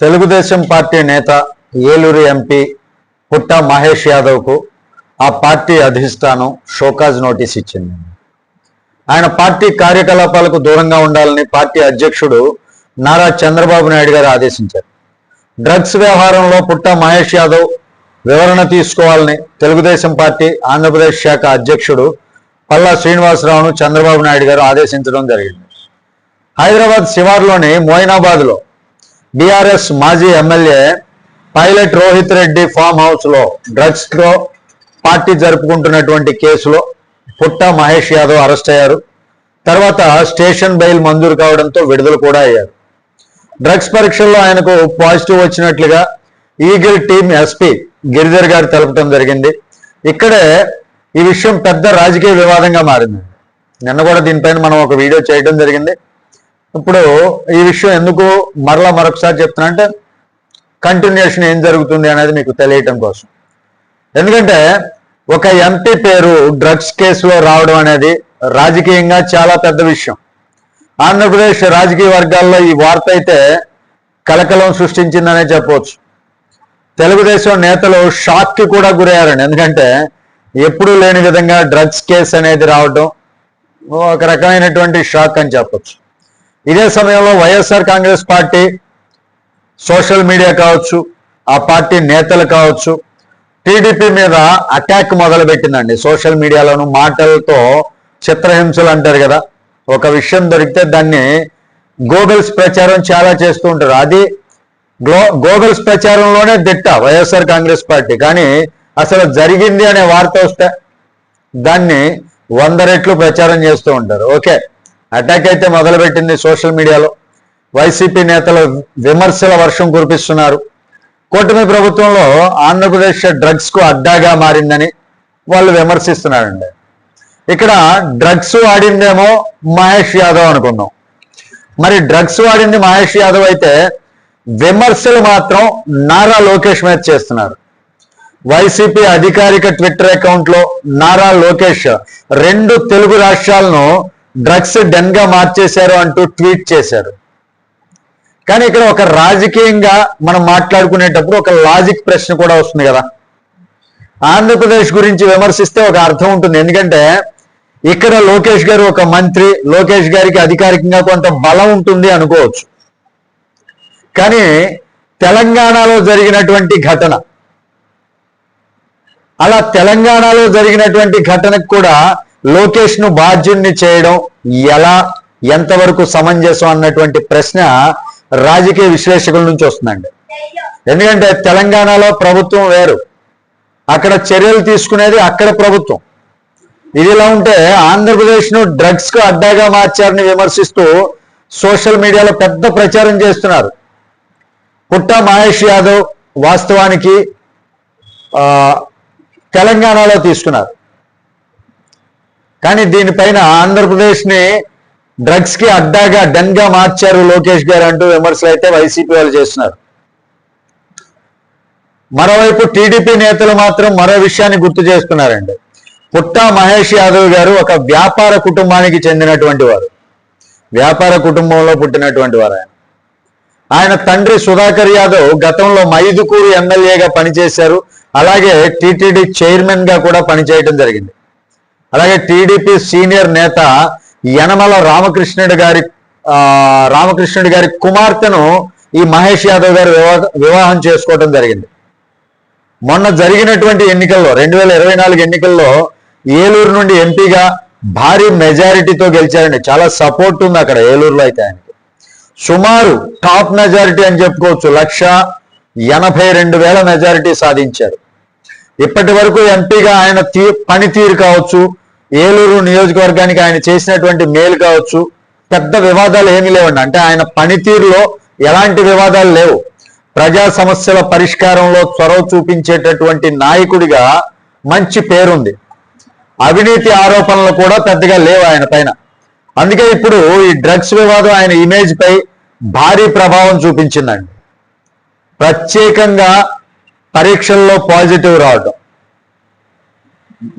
Telugu Desam party నేత Eluru MP పుట్ట మహేష్ యాదవ్కు ఆ పార్టీ అధిష్టానం షోకాజ్ నోటీస్ ఇచ్చింది. ఆయన పార్టీ కార్యకలాపాలకు దూరంగా ఉండాలని పార్టీ అధ్యక్షుడు నారా చంద్రబాబు నాయుడు గారు ఆదేశించారు. డ్రగ్స్ వ్యవహారంలో పుట్ట మహేష్ యాదవ్ వివరణ తీసుకోవాలని తెలుగుదేశం పార్టీ ఆంధ్రప్రదేశ్ శాఖ అధ్యక్షుడు పల్లా శ్రీనివాసరావును చంద్రబాబు నాయుడు గారు ఆదేశించడం జరిగింది. హైదరాబాద్ శివార్లోని మోయినాబాద్లో బీఆర్ఎస్ మాజీ MLA pilot Rohit Reddy farm house లో డ్రగ్స్ తో పార్టీ జరుపుకుంటున్నటువంటి కేసులో పుట్ట మహేష్ యాదవ్ అరెస్ట్ అయ్యారు. తర్వాత స్టేషన్ బెయిల్ మంజూరు కావడంతో విడుదల కూడా అయ్యారు. డ్రగ్స్ పరీక్షల్లో ఆయనకు పాజిటివ్ వచ్చినట్లుగా ఈగిల్ టీమ్ ఎస్పీ గిరిధర్ గారు తెలపడం జరిగింది. ఇక్కడే ఈ విషయం పెద్ద రాజకీయ వివాదంగా మారింది. నిన్న కూడా దీనిపైన మనం ఒక వీడియో చేయడం జరిగింది. ఇప్పుడు ఈ విషయం ఎందుకు మరొకసారి చెప్తున్నా అంటే కంటిన్యూషన్ ఏం జరుగుతుంది అనేది మీకు తెలియటం కోసం. ఎందుకంటే ఒక ఎంపీ పేరు డ్రగ్స్ కేసులో రావడం అనేది రాజకీయంగా చాలా పెద్ద విషయం. ఆంధ్రప్రదేశ్ రాజకీయ వర్గాల్లో ఈ వార్త అయితే కలకలం సృష్టించిందనే చెప్పవచ్చు. తెలుగుదేశం నేతలు షాక్ కి కూడా గురయ్యారండి. ఎందుకంటే ఎప్పుడూ లేని విధంగా డ్రగ్స్ కేసు అనేది రావడం ఒక రకమైనటువంటి షాక్ అని చెప్పొచ్చు. ఇదే సమయంలో YSR Congress party social media కావచ్చు, ఆ పార్టీ నేతలు కావచ్చు, టీడీపీ మీద అటాక్ మొదలు పెట్టిందండి. సోషల్ మీడియాలోను మాటలతో చిత్రహింసలు అంటారు కదా, ఒక విషయం దొరికితే దాన్ని గోబెల్స్ ప్రచారం చాలా చేస్తూ ఉంటారు. అది గోబెల్స్ ప్రచారంలోనే దిట్ట వైఎస్ఆర్ కాంగ్రెస్ పార్టీ. కానీ అసలు జరిగింది అనే వార్త వస్తే దాన్ని 100 రెట్లు ప్రచారం చేస్తూ ఉంటారు. ఓకే, అటాక్ అయితే మొదలుపెట్టింది సోషల్ మీడియాలో. వైసీపీ నేతలు విమర్శల వర్షం కురిపిస్తున్నారు. కూటమి ప్రభుత్వంలో ఆంధ్రప్రదేశ్ డ్రగ్స్ కు అడ్డాగా మారిందని వాళ్ళు విమర్శిస్తున్నారండి. ఇక్కడ డ్రగ్స్ వాడిందేమో మహేష్ యాదవ్ అనుకుందాం. మరి డ్రగ్స్ వాడింది మహేష్ యాదవ్ అయితే విమర్శలు మాత్రం నారా లోకేష్ మీద చేస్తున్నారు. వైసీపీ అధికారిక ట్విట్టర్ అకౌంట్ లో నారా లోకేష్ 2 తెలుగు రాష్ట్రాలను డ్రగ్స్ డెన్ గా మార్చేశారు అంటూ ట్వీట్ చేశారు. కానీ ఇక్కడ ఒక రాజకీయంగా మనం మాట్లాడుకునేటప్పుడు ఒక లాజిక్ ప్రశ్న కూడా వస్తుంది కదా. ఆంధ్రప్రదేశ్ గురించి విమర్శిస్తే ఒక అర్థం ఉంటుంది. ఎందుకంటే ఇక్కడ లోకేష్ గారు ఒక మంత్రి, లోకేష్ గారికి అధికారికంగా కొంత బలం ఉంటుంది అనుకోవచ్చు. కానీ తెలంగాణలో జరిగినటువంటి ఘటన, అలా తెలంగాణలో జరిగినటువంటి ఘటనకు కూడా లోకేష్ ను బాధ్యుణ్ణి చేయడం ఎలా, ఎంతవరకు సమంజసం అన్నటువంటి ప్రశ్న రాజకీయ విశ్లేషకుల నుంచి వస్తుందండి. ఎందుకంటే తెలంగాణలో ప్రభుత్వం వేరు, అక్కడ చర్యలు తీసుకునేది అక్కడ ప్రభుత్వం. ఇదిలా ఉంటే ఆంధ్రప్రదేశ్ ను డ్రగ్స్ కు అడ్డాగా మార్చారని విమర్శిస్తూ సోషల్ మీడియాలో పెద్ద ప్రచారం చేస్తున్నారు. పుట్ట మహేష్ యాదవ్ వాస్తవానికి తెలంగాణలో తీసుకున్నారు. కానీ దీనిపైన ఆంధ్రప్రదేశ్ ని డ్రగ్స్ కి అడ్డాగా డెన్ గా మార్చారు లోకేష్ గారు అంటూ విమర్శలు అయితే వైసీపీ వాళ్ళు చేస్తున్నారు. మరోవైపు టీడీపీ నేతలు మాత్రం మరో విషయాన్ని గుర్తు చేస్తున్నారండి. పుట్ట మహేష్ యాదవ్ గారు ఒక వ్యాపార కుటుంబానికి చెందినటువంటి వారు, వ్యాపార కుటుంబంలో పుట్టినటువంటి వారు. ఆయన తండ్రి సుధాకర్ యాదవ్ గతంలో మైదుకూరు ఎమ్మెల్యేగా పనిచేశారు. అలాగే టీటీడీ చైర్మన్ గా కూడా పనిచేయడం జరిగింది. అలాగే టీడీపీ సీనియర్ నేత యనమల రామకృష్ణుడి గారి కుమార్తెను ఈ మహేష్ యాదవ్ గారు వివాహం చేసుకోవడం జరిగింది. మొన్న జరిగినటువంటి ఎన్నికల్లో 2024 ఎన్నికల్లో ఏలూరు నుండి ఎంపీగా భారీ మెజారిటీతో గెలిచారండి. చాలా సపోర్ట్ ఉంది అక్కడ ఏలూరులో. అయితే ఆయనకి సుమారు టాప్ మెజారిటీ అని చెప్పుకోవచ్చు. 1,82,000 మెజారిటీ సాధించారు. ఇప్పటి వరకు ఎంపీగా ఆయన పనితీరు కావచ్చు, ఏలూరు నియోజకవర్గానికి ఆయన చేసినటువంటి మేలు కావచ్చు, పెద్ద వివాదాలు ఏమీ లేవండి. అంటే ఆయన పనితీరులో ఎలాంటి వివాదాలు లేవు. ప్రజా సమస్యల పరిష్కారంలో చొరవ చూపించేటటువంటి నాయకుడిగా మంచి పేరుంది. అవినీతి ఆరోపణలు కూడా పెద్దగా లేవు ఆయన పైన. అందుకే ఇప్పుడు ఈ డ్రగ్స్ వివాదం ఆయన ఇమేజ్ పై భారీ ప్రభావం చూపించిందండి. ప్రత్యేకంగా పరీక్షల్లో పాజిటివ్ రావడం,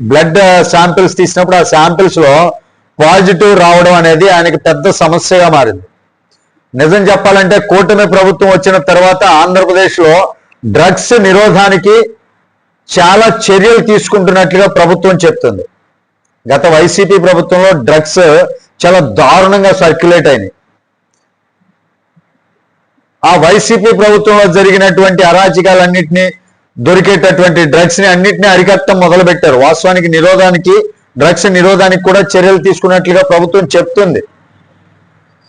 బ్లడ్ శాంపిల్స్ తీసినప్పుడు ఆ శాంపిల్స్ లో పాజిటివ్ రావడం అనేది ఆయనకి పెద్ద సమస్యగా మారింది. నిజం చెప్పాలంటే కూటమి ప్రభుత్వం వచ్చిన తర్వాత ఆంధ్రప్రదేశ్లో డ్రగ్స్ నిరోధానికి చాలా చర్యలు తీసుకుంటున్నట్లుగా ప్రభుత్వం చెప్తుంది. గత వైసీపీ ప్రభుత్వంలో డ్రగ్స్ చాలా దారుణంగా సర్క్యులేట్ అయినాయి. ఆ వైసీపీ ప్రభుత్వంలో జరిగినటువంటి అరాచకాలన్నింటినీ, దొరికేటటువంటి డ్రగ్స్ ని అన్నింటినీ అరికట్టడం మొదలుపెట్టారు. వాస్తవానికి డ్రగ్స్ నిరోధానికి కూడా చర్యలు తీసుకున్నట్లుగా ప్రభుత్వం చెప్తుంది.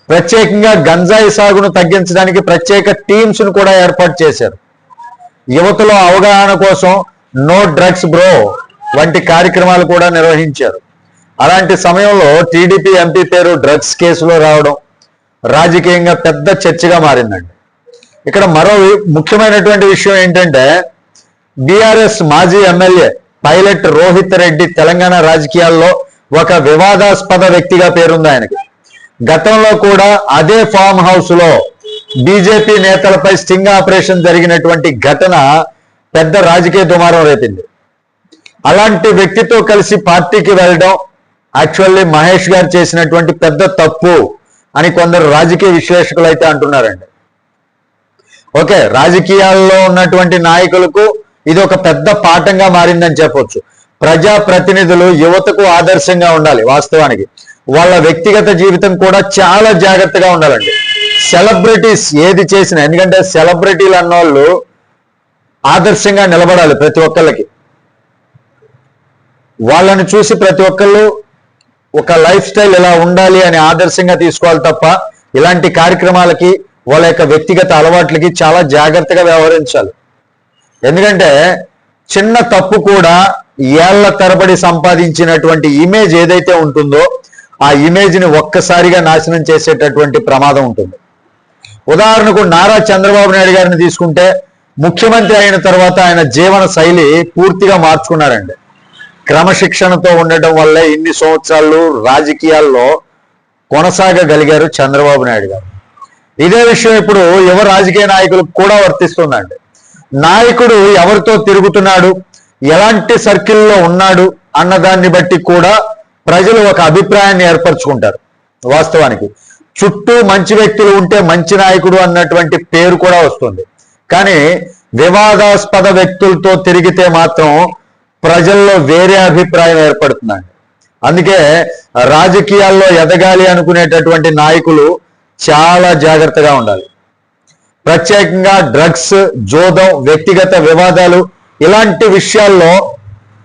ప్రత్యేకంగా గంజాయి సాగును తగ్గించడానికి ప్రత్యేక టీమ్స్ ను కూడా ఏర్పాటు చేశారు. యువతలో అవగాహన కోసం నో డ్రగ్స్ బ్రో వంటి కార్యక్రమాలు కూడా నిర్వహించారు. అలాంటి సమయంలో టీడీపీ ఎంపీ పేరు డ్రగ్స్ కేసులో రావడం రాజకీయంగా పెద్ద చర్చగా మారిందండి. ఇక్కడ మరో ముఖ్యమైనటువంటి విషయం ఏంటంటే, బీఆర్ఎస్ మాజీ ఎమ్మెల్యే పైలట్ రోహిత్ రెడ్డి తెలంగాణ రాజకీయాల్లో ఒక వివాదాస్పద వ్యక్తిగా పేరుంది ఆయనకి. గతంలో కూడా అదే ఫామ్ హౌస్ లో బీజేపీ నేతలపై స్టింగ్ ఆపరేషన్ జరిగినటువంటి ఘటన పెద్ద రాజకీయ దుమారం రేపింది. అలాంటి వ్యక్తితో కలిసి పార్టీకి వెళ్ళడం యాక్చువల్లీ మహేష్ గారు చేసినటువంటి పెద్ద తప్పు అని కొందరు రాజకీయ విశ్లేషకులు అయితే అంటున్నారండి. ఓకే, రాజకీయాల్లో ఉన్నటువంటి నాయకులకు ఇది ఒక పెద్ద పాఠంగా మారిందని చెప్పొచ్చు. ప్రజాప్రతినిధులు యువతకు ఆదర్శంగా ఉండాలి. వాస్తవానికి వాళ్ళ వ్యక్తిగత జీవితం కూడా చాలా జాగ్రత్తగా ఉండాలండి. సెలబ్రిటీస్ ఏది చేసినా, ఎందుకంటే సెలబ్రిటీలు అన్నోళ్ళు ఆదర్శంగా నిలబడాలి ప్రతి ఒక్కళ్ళకి. వాళ్ళని చూసి ప్రతి ఒక్కళ్ళు ఒక లైఫ్ స్టైల్ ఇలా ఉండాలి అని ఆదర్శంగా తీసుకోవాలి తప్ప ఇలాంటి కార్యక్రమాలకి వాళ్ళ యొక్క వ్యక్తిగత అలవాట్లకి చాలా జాగ్రత్తగా వ్యవహరించాలి. ఎందుకంటే చిన్న తప్పు కూడా ఏళ్ల తరబడి సంపాదించినటువంటి ఇమేజ్ ఏదైతే ఉంటుందో ఆ ఇమేజ్ని ఒక్కసారిగా నాశనం చేసేటటువంటి ప్రమాదం ఉంటుంది. ఉదాహరణకు నారా చంద్రబాబు నాయుడు గారిని తీసుకుంటే ముఖ్యమంత్రి అయిన తర్వాత ఆయన జీవన శైలి పూర్తిగా మార్చుకున్నారండి. క్రమశిక్షణతో ఉండటం వల్లే ఇన్ని సంవత్సరాలు రాజకీయాల్లో కొనసాగగలిగారు చంద్రబాబు నాయుడు గారు. ఇదే విషయం ఇప్పుడు యువ రాజకీయ నాయకులకు కూడా వర్తిస్తుందండి. నాయకుడు ఎవరితో తిరుగుతున్నాడు, ఎలాంటి సర్కిల్లో ఉన్నాడు అన్నదాన్ని బట్టి కూడా ప్రజలు ఒక అభిప్రాయాన్ని ఏర్పరచుకుంటారు. వాస్తవానికి చుట్టూ మంచి వ్యక్తులు ఉంటే మంచి నాయకుడు అన్నటువంటి పేరు కూడా వస్తుంది. కానీ వివాదాస్పద వ్యక్తులతో తిరిగితే మాత్రం ప్రజల్లో వేరే అభిప్రాయం ఏర్పడుతుందండి. అందుకే రాజకీయాల్లో ఎదగాలి అనుకునేటటువంటి నాయకులు చాలా జాగ్రత్తగా ఉండాలి. ప్రత్యేకంగా డ్రగ్స్, జోదం, వ్యక్తిగత వివాదాలు ఇలాంటి విషయాల్లో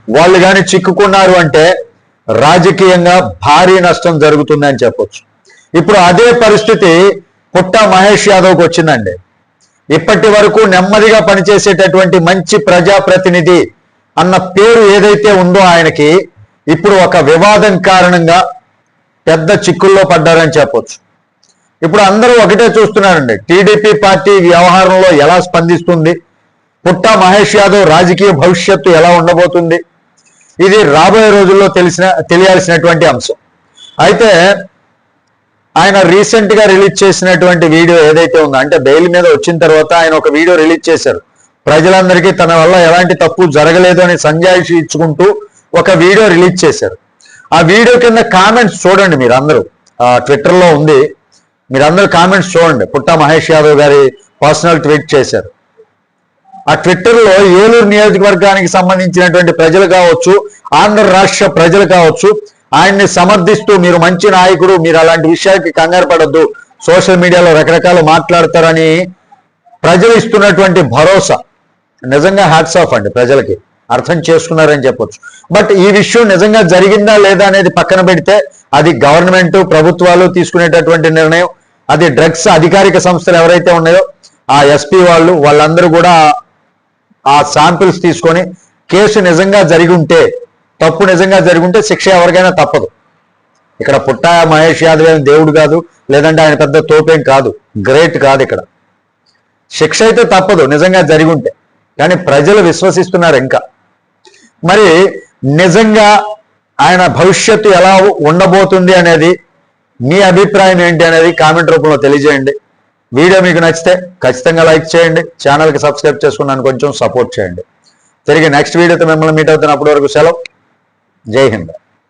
వాళ్ళు కానీ చిక్కుకున్నారు అంటే రాజకీయంగా భారీ నష్టం జరుగుతుందని చెప్పొచ్చు. ఇప్పుడు అదే పరిస్థితి పుట్టా మహేష్ యాదవ్కి వచ్చిందండి. ఇప్పటి వరకు నెమ్మదిగా పనిచేసేటటువంటి మంచి ప్రజాప్రతినిధి అన్న పేరు ఏదైతే ఉందో ఆయనకి ఇప్పుడు ఒక వివాదం కారణంగా పెద్ద చిక్కుల్లో పడ్డారని చెప్పొచ్చు. ఇప్పుడు అందరూ ఒకటే చూస్తున్నారండి, టీడీపీ పార్టీ వ్యవహారంలో ఎలా స్పందిస్తుంది, పుట్టా మహేష్ యాదవ్ రాజకీయ భవిష్యత్తు ఎలా ఉండబోతుంది, ఇది రాబోయే రోజుల్లో తెలియాల్సినటువంటి అంశం. అయితే ఆయన రీసెంట్ గా రిలీజ్ చేసినటువంటి వీడియో ఏదైతే ఉందో, అంటే బెయిల్ మీద వచ్చిన తర్వాత ఆయన ఒక వీడియో రిలీజ్ చేశారు. ప్రజలందరికీ తన వల్ల ఎలాంటి తప్పు జరగలేదు అని సంజాయిషి ఇచ్చుకుంటూ ఒక వీడియో రిలీజ్ చేశారు. ఆ వీడియో కింద కామెంట్స్ చూడండి మీరు అందరూ, ట్విట్టర్లో ఉంది, మీరందరూ కామెంట్స్ చూడండి. పుట్టా మహేష్ యాదవ్ గారి పర్సనల్ ట్వీట్ చేశారు. ఆ ట్విట్టర్లో ఏలూరు నియోజకవర్గానికి సంబంధించినటువంటి ప్రజలు కావచ్చు, ఆంధ్ర రాష్ట్ర ప్రజలు కావచ్చు, ఆయన్ని సమర్థిస్తూ మీరు మంచి నాయకుడు, మీరు అలాంటి విషయాలకి కంగారు పడొద్దు, సోషల్ మీడియాలో రకరకాలు మాట్లాడతారని ప్రజలు ఇస్తున్నటువంటి భరోసా నిజంగా హ్యాట్స్ ఆఫ్ అండి. ప్రజలకి అర్థం చేసుకున్నారని చెప్పొచ్చు. బట్ ఈ విషయం నిజంగా జరిగిందా లేదా అనేది పక్కన పెడితే అది గవర్నమెంట్, ప్రభుత్వాలు తీసుకునేటటువంటి నిర్ణయం. అది డ్రగ్స్ అధికారిక సంస్థలు ఎవరైతే ఉన్నాయో ఆ ఎస్పీ వాళ్ళందరూ కూడా ఆ శాంపిల్స్ తీసుకొని కేసు నిజంగా జరిగి ఉంటే, తప్పు నిజంగా జరిగి ఉంటే శిక్ష ఎవరికైనా తప్పదు. ఇక్కడ పుట్టా మహేష్ యాదవ్ ఏం దేవుడు కాదు, లేదంటే ఆయన పెద్ద తోపేం కాదు, గ్రేట్ కాదు. ఇక్కడ శిక్ష అయితే తప్పదు నిజంగా జరిగి ఉంటే. కానీ ప్రజలు విశ్వసిస్తున్నారు ఇంకా. మరి నిజంగా ఆయన భవిష్యత్తు ఎలా ఉండబోతుంది అనేది మీ అభిప్రాయం ఏంటి అనేది కామెంట్ రూపంలో తెలియజేయండి. వీడియో మీకు నచ్చితే ఖచ్చితంగా లైక్ చేయండి, ఛానల్కి సబ్స్క్రైబ్ చేసుకున్నాను కొంచెం సపోర్ట్ చేయండి. తిరిగి నెక్స్ట్ వీడియోతో మిమ్మల్ని మీట్ అవుతున్న అప్పటి వరకు సెలవు. జై హింద్.